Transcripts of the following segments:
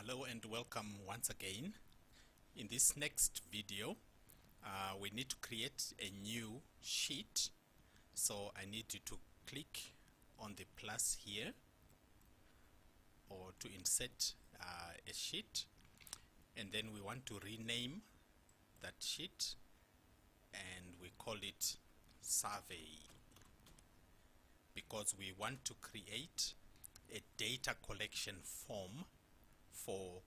Hello and welcome once again. In this next video, we need to create a new sheet. So I need you to click on the plus here or to insert a sheet, and then we want to rename that sheet and we call it survey because we want to create a data collection form for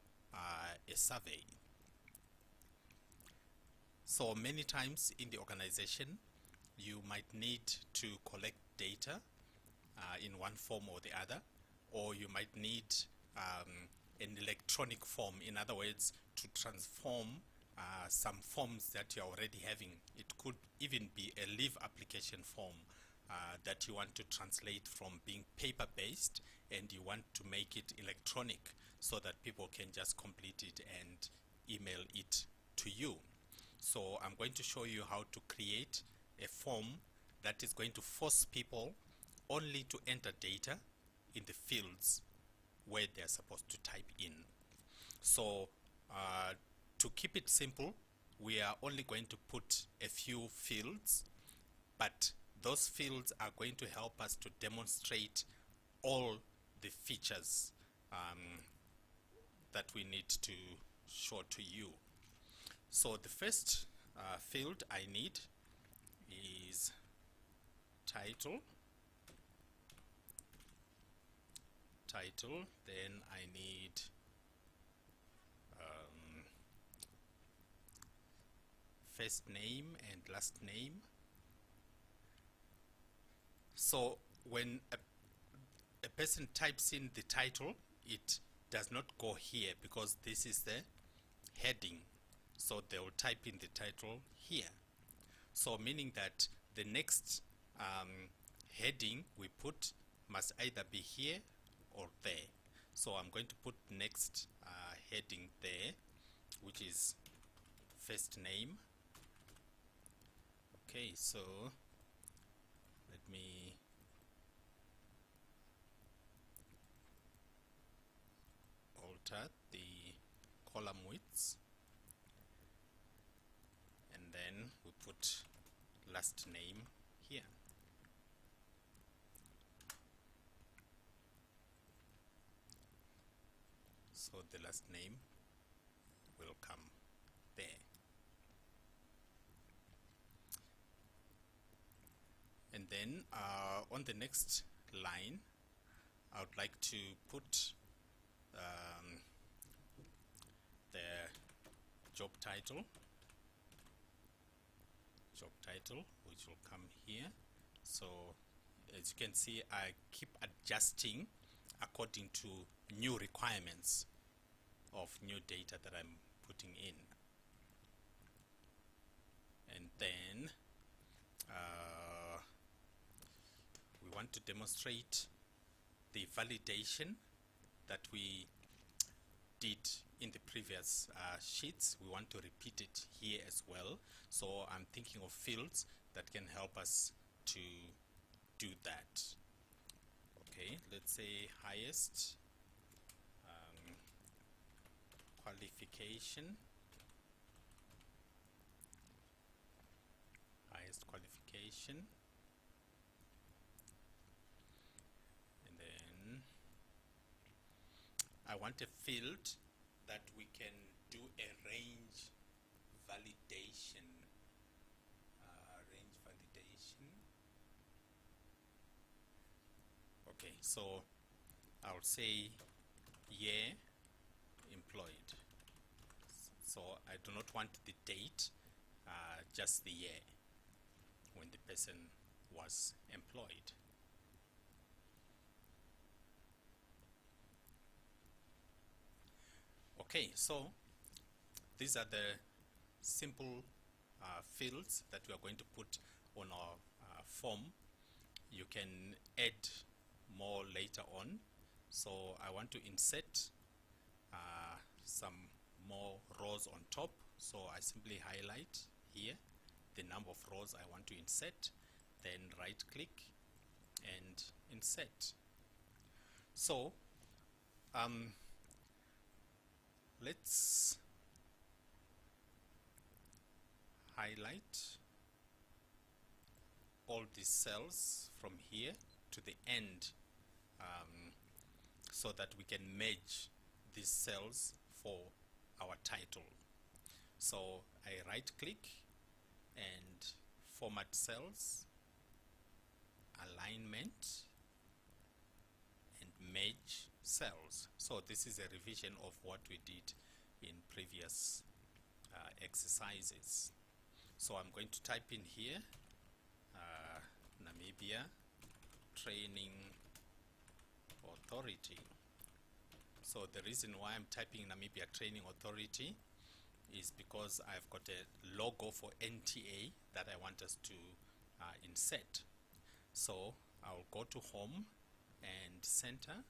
a survey. So many times in the organization you might need to collect data in one form or the other, or you might need an electronic form, in other words, to transform some forms that you're already having. It could even be a leave application form that you want to translate from being paper-based and you want to make it electronic so that people can just complete it and email it to you. So I'm going to show you how to create a form that is going to force people only to enter data in the fields where they're supposed to type in. So to keep it simple, we are only going to put a few fields, but those fields are going to help us to demonstrate all the features that we need to show to you. So the first field I need is title, then I need first name and last name. So when a person types in the title, it does not go here because this is the heading. So they will type in the title here. So meaning that the next heading we put must either be here or there. So I'm going to put next heading there, which is first name. Okay, so let me alter the column widths, and then we put last name here. So the last name will come there. And then on the next line, I would like to put the job title, which will come here. So as you can see, I keep adjusting according to new requirements of new data that I'm putting in. And then we want to demonstrate the validation that we did in the previous sheets. We want to repeat it here as well. So I'm thinking of fields that can help us to do that. Okay, let's say highest qualification. And then I want a field that we can do a range validation. Okay, so I'll say year employed. So I do not want the date, just the year when the person was employed. Okay, so these are the simple fields that we are going to put on our form. You can add more later on. So I want to insert some more rows on top. So I simply highlight here the number of rows I want to insert, then right click and insert. So let's highlight all these cells from here to the end, so that we can merge these cells for our title. So I right click and format cells, alignment, and merge cells. So this is a revision of what we did in previous exercises. So I'm going to type in here Namibia Training Authority. So the reason why I'm typing Namibia Training Authority is because I've got a logo for NTA that I want us to insert. So I'll go to Home and Center,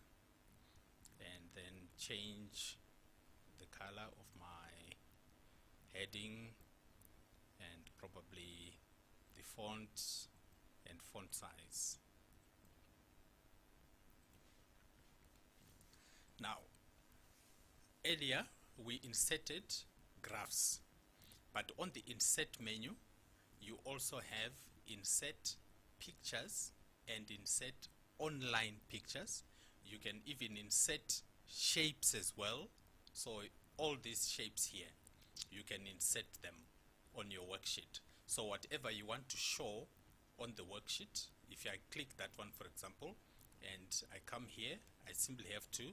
and then change the color of my heading and probably the font and font size. Now, earlier we inserted graphs, but on the insert menu you also have insert pictures and insert online pictures. You can even insert shapes as well. So all these shapes here, you can insert them on your worksheet. So whatever you want to show on the worksheet, if I click that one for example, and I come here, I simply have to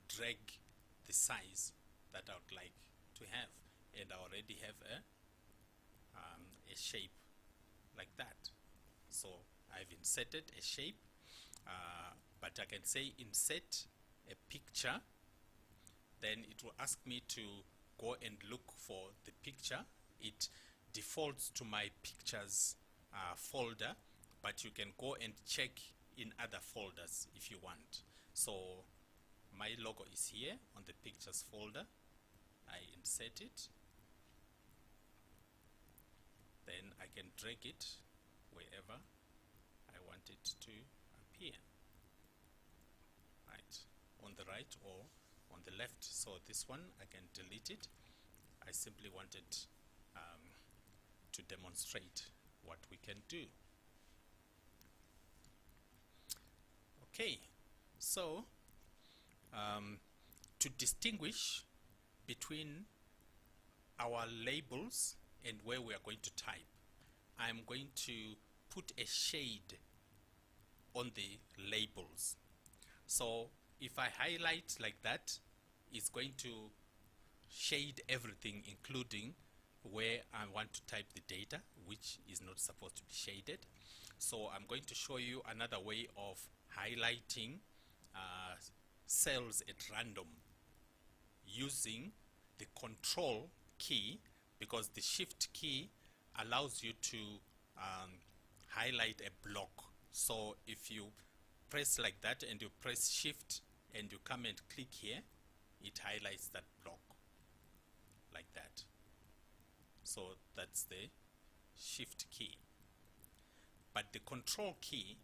drag the size that I would like to have, and I already have a shape like that. So I've inserted a shape, but I can say insert a picture, then it will ask me to go and look for the picture. It defaults to my pictures folder, but you can go and check in other folders if you want. So my logo is here on the pictures folder. I insert it, then I can drag it wherever I want it to appear, right, on the right or on the left. So this one I can delete it. I simply wanted to demonstrate what we can do. Okay, so to distinguish between our labels and where we are going to type, I'm going to put a shade on the labels. So if I highlight like that, it's going to shade everything, including where I want to type the data, which is not supposed to be shaded. So I'm going to show you another way of highlighting cells at random using the control key, because the shift key allows you to highlight a block. So if you press like that and you press shift and you come and click here, it highlights that block like that. So that's the shift key. But the control key,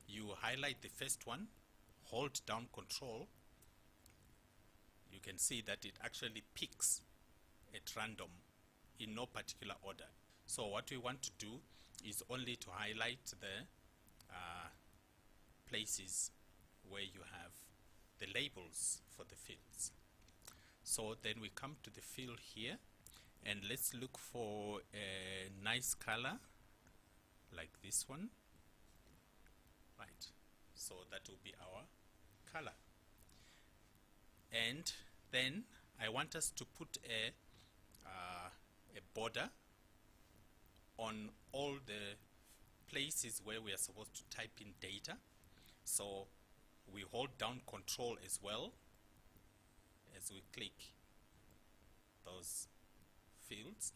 you highlight the first one, hold down control, you can see that it actually picks at random in no particular order. So what we want to do is only to highlight the places where you have the labels for the fields. So then we come to the field here, and let's look for a nice color like this one, right? So that will be our color. And then I want us to put a border on all the places where we are supposed to type in data. So we hold down control as well as we click those fields.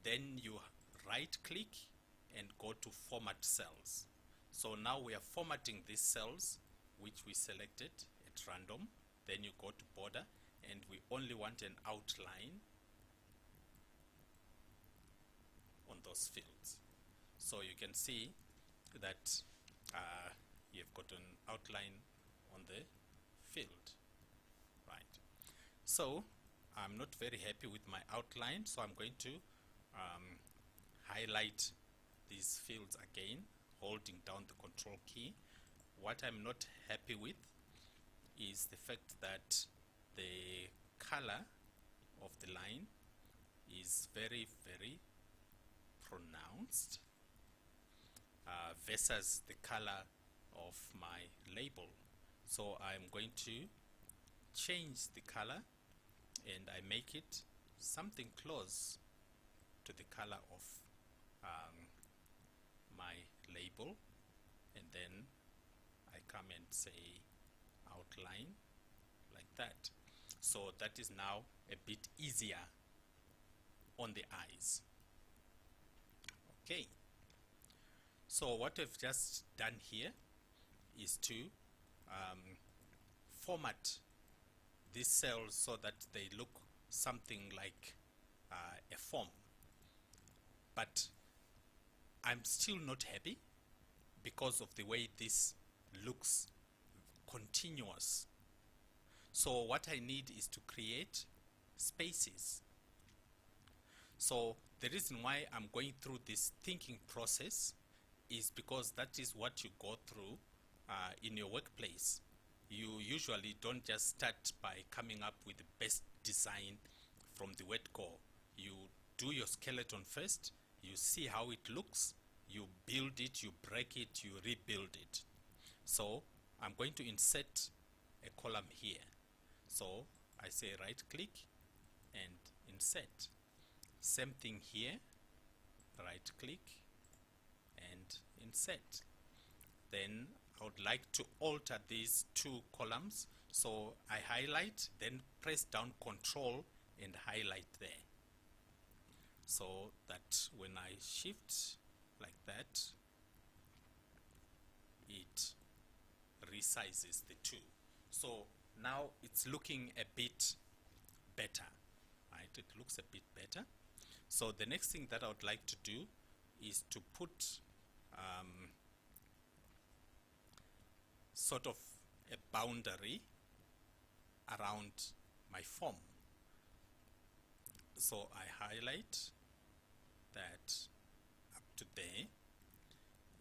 Then you right click and go to format cells. So now we are formatting these cells which we selected at random. Then you go to border, and we only want an outline on those fields. So you can see that you've got an outline on the field, right? So I'm not very happy with my outline, so I'm going to highlight these fields again, holding down the control key. What I'm not happy with is the fact that the color of the line is very, very pronounced versus the color of my label. So I'm going to change the color and I make it something close to the color of my label, and then I come and say outline like that. So that is now a bit easier on the eyes. Okay, so what I've just done here is to format these cells so that they look something like a form. But I'm still not happy because of the way this looks continuous. So what I need is to create spaces. So the reason why I'm going through this thinking process is because that is what you go through in your workplace. You usually don't just start by coming up with the best design from the word go. You do your skeleton first, you see how it looks, you build it, you break it, you rebuild it. So I'm going to insert a column here. So I say right click and insert. Same thing here, right click and insert. Then I would like to alter these two columns. So I highlight, then press down Control and highlight there. So that when I shift like that, it resizes the two. So now it's looking a bit better, right? It looks a bit better. So the next thing that I would like to do is to put sort of a boundary around my form. So I highlight that up to there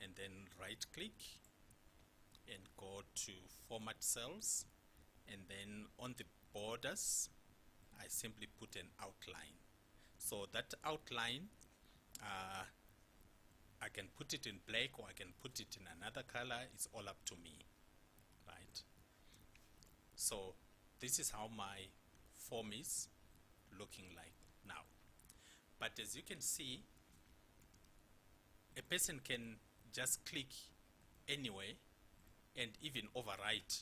and then right click and go to format cells, and then on the borders I simply put an outline. So that outline I can put it in black or I can put it in another color. It's all up to me, right? So this is how my form is looking like now. But as you can see, a person can just click anywhere and even overwrite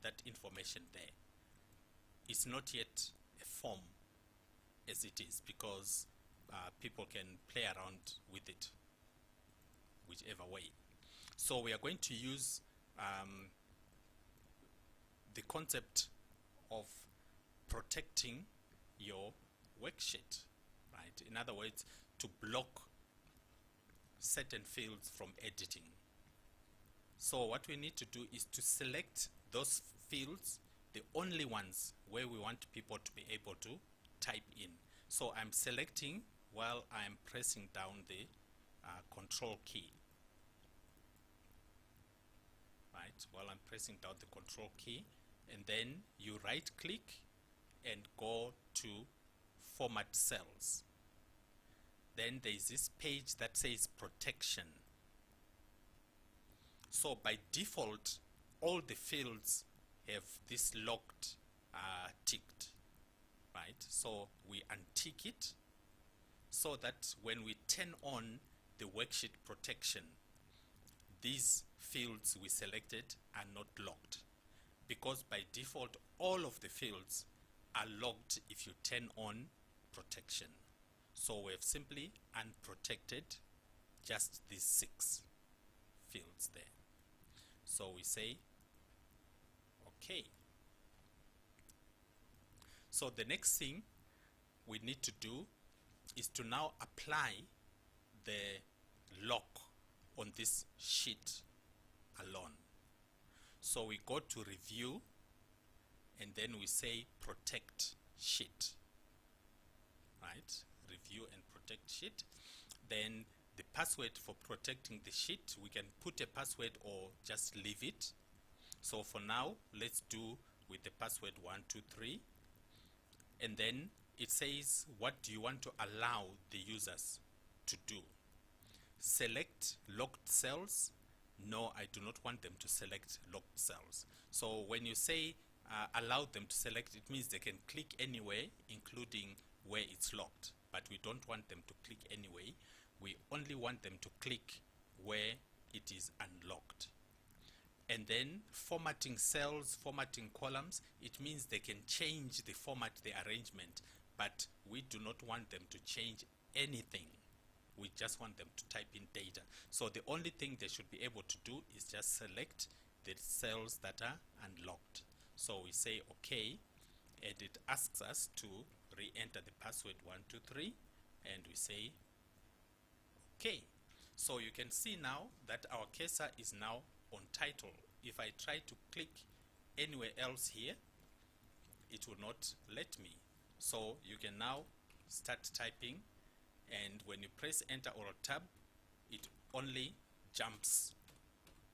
that information there. It's not yet a form as it is, because people can play around with it whichever way. So we are going to use the concept of protecting your worksheet, right? In other words, to block certain fields from editing. So what we need to do is to select those fields, the only ones where we want people to be able to type in. So I'm selecting while I'm pressing down the control key. Right, while I'm pressing down the control key, and then you right click and go to format cells. Then there is this page that says protection. So by default, all the fields have this locked ticked, right? So we untick it so that when we turn on the worksheet protection, these fields we selected are not locked, because by default all of the fields are locked if you turn on protection. So we have simply unprotected just these 6 fields there. So we say okay. So the next thing we need to do is to now apply the lock on this sheet alone. So we go to review and then we say protect sheet, right? Review and protect sheet. Then the password for protecting the sheet, we can put a password or just leave it. So for now, let's do with the password 123. And then it says, what do you want to allow the users to do? Select locked cells. No, I do not want them to select locked cells. So when you say allow them to select, it means they can click anywhere, including where it's locked. But we don't want them to click anyway. We only want them to click where it is unlocked. And then formatting cells, formatting columns, it means they can change the format, the arrangement, but we do not want them to change anything. We just want them to type in data. So the only thing they should be able to do is just select the cells that are unlocked. So we say OK, and it asks us to re-enter the password 123, and we say OK. So you can see now that our cursor is now on title. If I try to click anywhere else here, it will not let me. So you can now start typing, and when you press enter or tab, it only jumps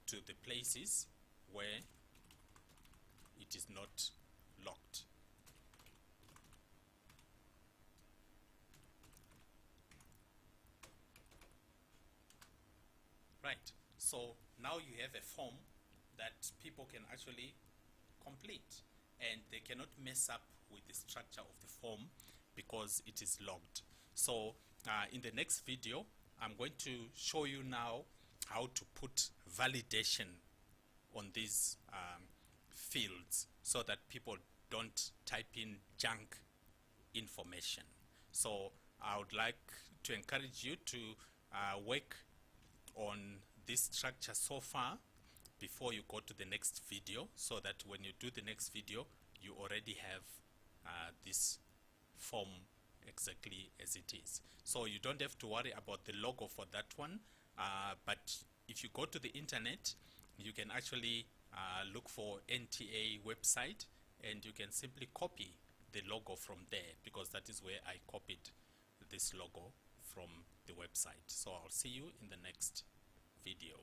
to the places where it is not locked. Right, so now you have a form that people can actually complete, and they cannot mess up with the structure of the form because it is logged. So in the next video, I'm going to show you now how to put validation on these fields so that people don't type in junk information. So I would like to encourage you to work on this structure so far before you go to the next video, so that when you do the next video, you already have this form exactly as it is. So you don't have to worry about the logo for that one, but if you go to the internet, you can actually look for NTA website, and you can simply copy the logo from there, because that is where I copied this logo from the website. So I'll see you in the next video.